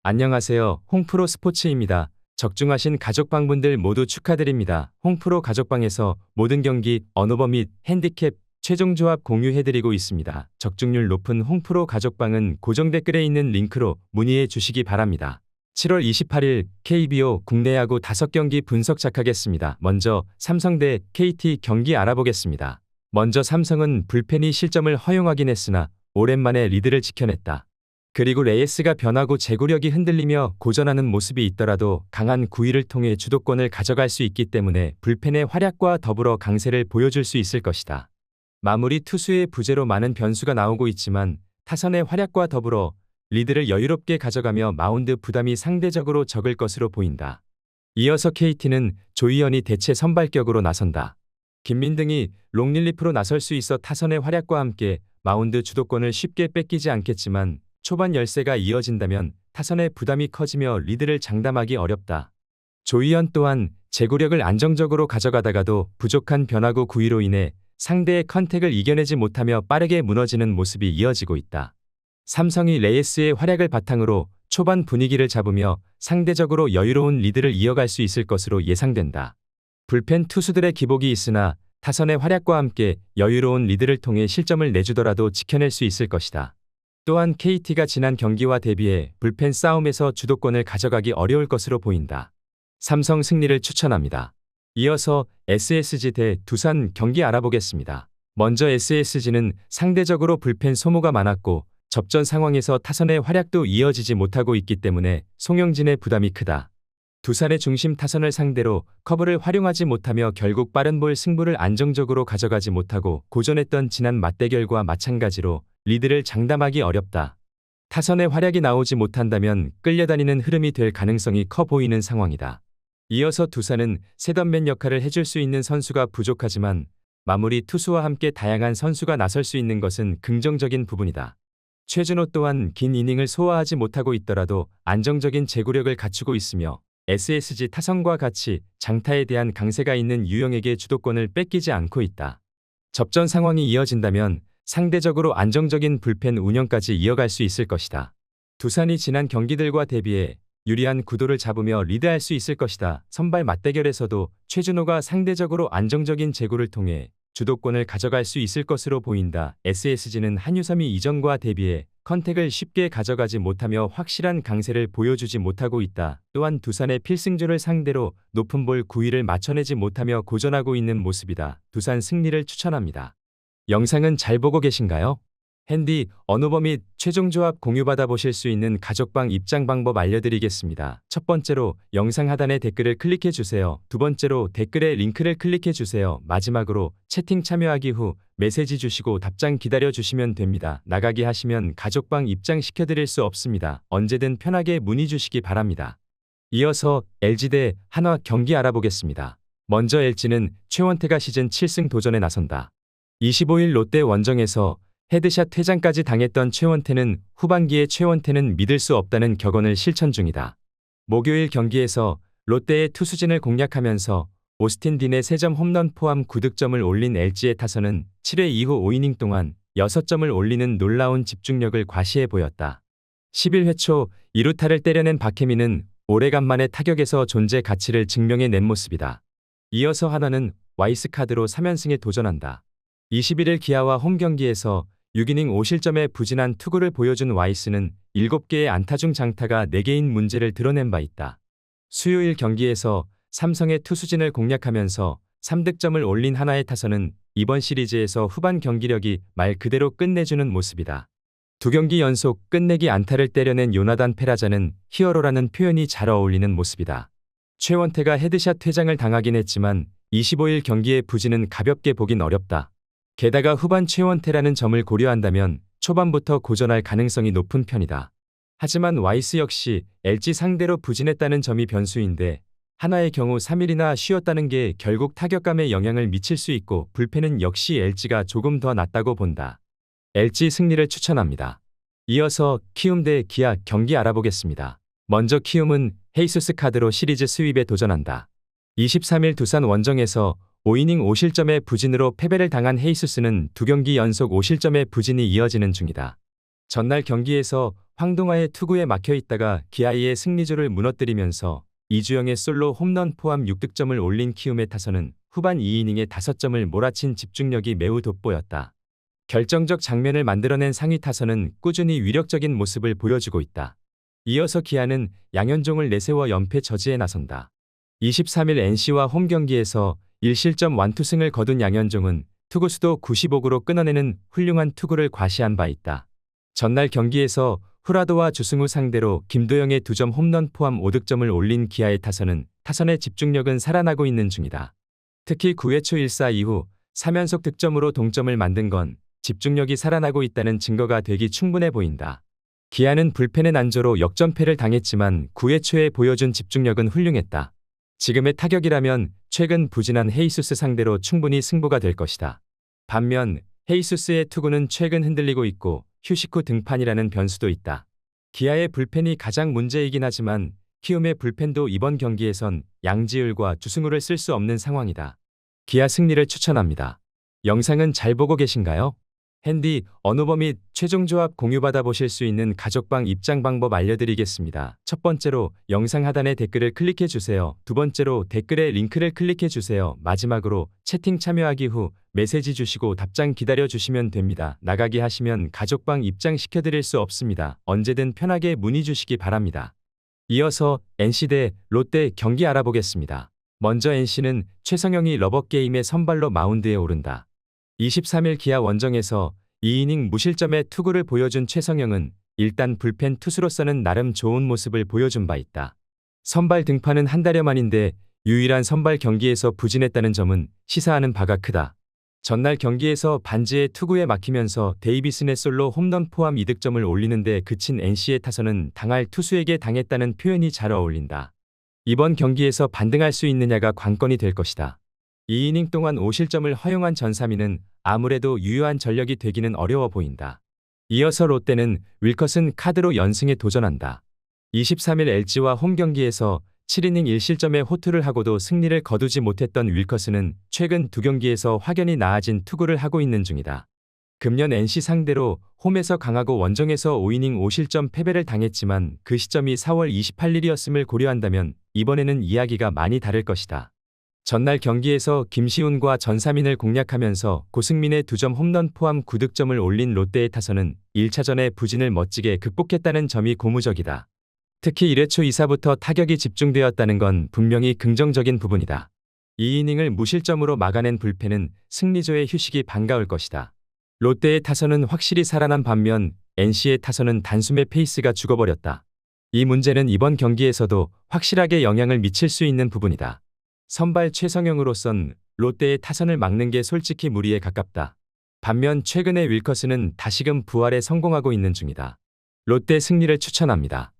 안녕하세요. 홍프로 스포츠입니다. 적중하신 가족방분들 모두 축하드립니다. 홍프로 가족방에서 모든 경기, 언오버 및 핸디캡, 최종 조합 공유해드리고 있습니다. 적중률 높은 홍프로 가족방은 고정 댓글에 있는 링크로 문의해 주시기 바랍니다. 7월 28일 KBO 국내 야구 5경기 분석 시작하겠습니다. 먼저 삼성 대 KT 경기 알아보겠습니다. 먼저 삼성은 불펜이 실점을 허용하긴 했으나 오랜만에 리드를 지켜냈다. 그리고 레이스가 변하고 제구력이 흔들리며 고전하는 모습이 있더라도 강한 구위를 통해 주도권을 가져갈 수 있기 때문에 불펜의 활약과 더불어 강세를 보여줄 수 있을 것이다. 마무리 투수의 부재로 많은 변수가 나오고 있지만 타선의 활약과 더불어 리드를 여유롭게 가져가며 마운드 부담이 상대적으로 적을 것으로 보인다. 이어서 KT는 조이현이 대체 선발격으로 나선다. 김민등이 롱릴리프로 나설 수 있어 타선의 활약과 함께 마운드 주도권을 쉽게 뺏기지 않겠지만 초반 열세가 이어진다면 타선의 부담이 커지며 리드를 장담하기 어렵다. 조이현 또한 제구력을 안정적으로 가져가다가도 부족한 변화구 구위로 인해 상대의 컨택을 이겨내지 못하며 빠르게 무너지는 모습이 이어지고 있다. 삼성이 레이스의 활약을 바탕으로 초반 분위기를 잡으며 상대적으로 여유로운 리드를 이어갈 수 있을 것으로 예상된다. 불펜 투수들의 기복이 있으나 타선의 활약과 함께 여유로운 리드를 통해 실점을 내주더라도 지켜낼 수 있을 것이다. 또한 KT가 지난 경기와 대비해 불펜 싸움에서 주도권을 가져가기 어려울 것으로 보인다. 삼성 승리를 추천합니다. 이어서 SSG 대 두산 경기 알아보겠습니다. 먼저 SSG는 상대적으로 불펜 소모가 많았고 접전 상황에서 타선의 활약도 이어지지 못하고 있기 때문에 송영진의 부담이 크다. 두산의 중심 타선을 상대로 커브를 활용하지 못하며 결국 빠른 볼 승부를 안정적으로 가져가지 못하고 고전했던 지난 맞대결과 마찬가지로 리드를 장담하기 어렵다. 타선의 활약이 나오지 못한다면 끌려다니는 흐름이 될 가능성이 커 보이는 상황이다. 이어서 두산은 셋업맨 역할을 해줄 수 있는 선수가 부족하지만 마무리 투수와 함께 다양한 선수가 나설 수 있는 것은 긍정적인 부분이다. 최준호 또한 긴 이닝을 소화하지 못하고 있더라도 안정적인 제구력을 갖추고 있으며 SSG 타선과 같이 장타에 대한 강세가 있는 유영에게 주도권을 뺏기지 않고 있다. 접전 상황이 이어진다면 상대적으로 안정적인 불펜 운영까지 이어갈 수 있을 것이다. 두산이 지난 경기들과 대비해 유리한 구도를 잡으며 리드할 수 있을 것이다. 선발 맞대결에서도 최준호가 상대적으로 안정적인 제구를 통해 주도권을 가져갈 수 있을 것으로 보인다. SSG는 한유섬이 이전과 대비해 컨택을 쉽게 가져가지 못하며 확실한 강세를 보여주지 못하고 있다. 또한 두산의 필승조를 상대로 높은 볼 구위를 맞춰내지 못하며 고전하고 있는 모습이다. 두산 승리를 추천합니다. 영상은 잘 보고 계신가요? 핸디, 언오버 및 최종 조합 공유받아 보실 수 있는 가족방 입장 방법 알려드리겠습니다. 첫 번째로 영상 하단에 댓글을 클릭해 주세요. 두 번째로 댓글에 링크를 클릭해 주세요. 마지막으로 채팅 참여하기 후 메시지 주시고 답장 기다려 주시면 됩니다. 나가기 하시면 가족방 입장 시켜드릴 수 없습니다. 언제든 편하게 문의 주시기 바랍니다. 이어서 LG 대 한화 경기 알아보겠습니다. 먼저 LG는 최원태가 시즌 7승 도전에 나선다. 25일 롯데 원정에서 헤드샷 퇴장까지 당했던 최원태는 후반기에 최원태는 믿을 수 없다는 격언을 실천 중이다. 목요일 경기에서 롯데의 투수진을 공략하면서 오스틴 딘의 3점 홈런 포함 9득점을 올린 LG의 타선은 7회 이후 5이닝 동안 6점을 올리는 놀라운 집중력을 과시해 보였다. 11회 초 2루타를 때려낸 박혜민은 오래간만에 타격에서 존재 가치를 증명해낸 모습이다. 이어서 한화는 와이스카드로 3연승에 도전한다. 21일 기아와 홈경기에서 6이닝 5실점의 부진한 투구를 보여준 와이스는 7개의 안타 중 장타가 4개인 문제를 드러낸 바 있다. 수요일 경기에서 삼성의 투수진을 공략하면서 3득점을 올린 한화의 타선은 이번 시리즈에서 후반 경기력이 말 그대로 끝내주는 모습이다. 2경기 연속 끝내기 안타를 때려낸 요나단 페라자는 히어로라는 표현이 잘 어울리는 모습이다. 최원태가 헤드샷 퇴장을 당하긴 했지만 25일 경기의 부진은 가볍게 보긴 어렵다. 게다가 후반 최원태라는 점을 고려한다면 초반부터 고전할 가능성이 높은 편이다. 하지만 와이스 역시 LG 상대로 부진했다는 점이 변수인데 한화의 경우 3일이나 쉬었다는 게 결국 타격감에 영향을 미칠 수 있고 불펜은 역시 LG가 조금 더 낫다고 본다. LG 승리를 추천합니다. 이어서 키움 대 기아 경기 알아보겠습니다. 먼저 키움은 헤이수스 카드로 시리즈 스윕에 도전한다. 23일 두산 원정에서 5이닝 5실점의 부진으로 패배를 당한 헤이수스는 2경기 연속 5실점의 부진이 이어지는 중이다. 전날 경기에서 황동아의 투구에 막혀 있다가 기아이의 승리조를 무너뜨리면서 이주영의 솔로 홈런 포함 6득점을 올린 키움의 타선은 후반 2이닝에 5점을 몰아친 집중력이 매우 돋보였다. 결정적 장면을 만들어낸 상위 타선은 꾸준히 위력적인 모습을 보여주고 있다. 이어서 기아는 양현종을 내세워 연패 저지에 나선다. 23일 NC와 홈 경기에서 1실점 완투승을 거둔 양현종은 투구수도 95구로 끊어내는 훌륭한 투구를 과시한 바 있다. 전날 경기에서 후라도와 주승우 상대로 김도영의 2점 홈런 포함 5득점을 올린 기아의 타선은 타선의 집중력은 살아나고 있는 중이다. 특히 9회 초 1사 이후 3연속 득점으로 동점을 만든 건 집중력이 살아나고 있다는 증거가 되기 충분해 보인다. 기아는 불펜의 난조로 역전패를 당했지만 9회 초에 보여준 집중력은 훌륭했다. 지금의 타격이라면 최근 부진한 헤이수스 상대로 충분히 승부가 될 것이다. 반면 헤이수스의 투구는 최근 흔들리고 있고 휴식 후 등판이라는 변수도 있다. 기아의 불펜이 가장 문제이긴 하지만 키움의 불펜도 이번 경기에선 양지을과 주승우를 쓸 수 없는 상황이다. 기아 승리를 추천합니다. 영상은 잘 보고 계신가요? 핸디, 언어버 및 최종 조합 공유받아 보실 수 있는 가족방 입장 방법 알려드리겠습니다. 첫 번째로 영상 하단에 댓글을 클릭해 주세요. 두 번째로 댓글에 링크를 클릭해 주세요. 마지막으로 채팅 참여하기 후 메시지 주시고 답장 기다려 주시면 됩니다. 나가기 하시면 가족방 입장 시켜드릴 수 없습니다. 언제든 편하게 문의 주시기 바랍니다. 이어서 NC 대 롯데 경기 알아보겠습니다. 먼저 NC는 최성영이 러버게임의 선발로 마운드에 오른다. 23일 기아 원정에서 2이닝 무실점의 투구를 보여준 최성영은 일단 불펜 투수로서는 나름 좋은 모습을 보여준 바 있다. 선발 등판은 한 달여 만인데 유일한 선발 경기에서 부진했다는 점은 시사하는 바가 크다. 전날 경기에서 반지의 투구에 막히면서 데이비슨의 솔로 홈런 포함 2득점을 올리는데 그친 NC의 타선은 당할 투수에게 당했다는 표현이 잘 어울린다. 이번 경기에서 반등할 수 있느냐가 관건이 될 것이다. 2이닝 동안 5실점을 허용한 전삼위는 아무래도 유효한 전력이 되기는 어려워 보인다. 이어서 롯데는 윌커슨 카드로 연승에 도전한다. 23일 LG와 홈 경기에서 7이닝 1실점의 호투를 하고도 승리를 거두지 못했던 윌커슨은 최근 두 경기에서 확연히 나아진 투구를 하고 있는 중이다. 금년 NC 상대로 홈에서 강하고 원정에서 5이닝 5실점 패배를 당했지만 그 시점이 4월 28일이었음을 고려한다면 이번에는 이야기가 많이 다를 것이다. 전날 경기에서 김시훈과 전삼인을 공략하면서 고승민의 2점 홈런 포함 9득점을 올린 롯데의 타선은 1차전의 부진을 멋지게 극복했다는 점이 고무적이다. 특히 1회 초 2사부터 타격이 집중되었다는 건 분명히 긍정적인 부분이다. 2이닝을 무실점으로 막아낸 불펜은 승리조의 휴식이 반가울 것이다. 롯데의 타선은 확실히 살아난 반면 NC의 타선은 단숨에 페이스가 죽어버렸다. 이 문제는 이번 경기에서도 확실하게 영향을 미칠 수 있는 부분이다. 선발 최성영으로선 롯데의 타선을 막는 게 솔직히 무리에 가깝다. 반면 최근에 윌커스는 다시금 부활에 성공하고 있는 중이다. 롯데 승리를 추천합니다.